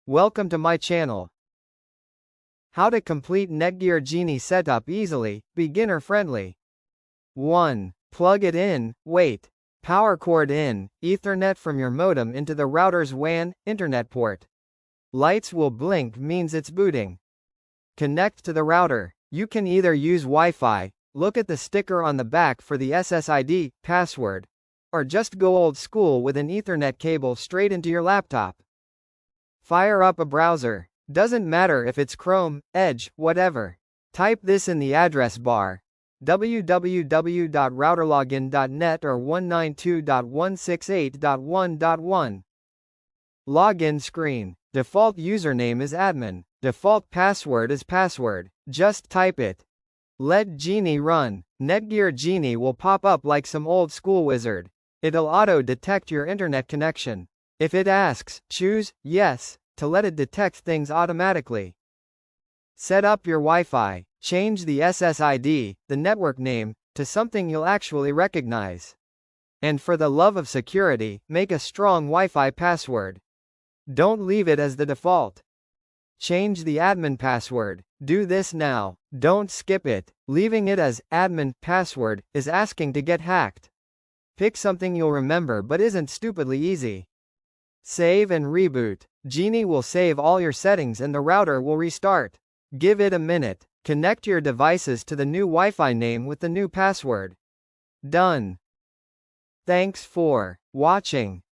Welcome to my channel. How to complete Netgear Genie setup easily, beginner friendly. 1. Plug it in, wait. Power cord in, Ethernet from your modem into the router's WAN, internet port. Lights will blink means it's booting. Connect to the router. You can either use Wi-Fi, look at the sticker on the back for the SSID, password, or just go old school with an Ethernet cable straight into your laptop. Fire up a browser. Doesn't matter if it's Chrome, Edge, whatever. Type this in the address bar: www.routerlogin.net or 192.168.1.1. Login screen. Default username is admin. Default password is password. Just type it. Let Genie run. Netgear Genie will pop up like some old school wizard. It'll auto-detect your internet connection. If it asks, choose Yes to let it detect things automatically. Set up your Wi-Fi. Change the SSID, the network name, to something you'll actually recognize. And for the love of security, make a strong Wi-Fi password. Don't leave it as the default. Change the admin password. Do this now. Don't skip it. Leaving it as admin password is asking to get hacked. Pick something you'll remember but isn't stupidly easy. Save and reboot. Genie will save all your settings and the router will restart. Give it a minute. Connect your devices to the new Wi-Fi name with the new password. Done. Thanks for watching.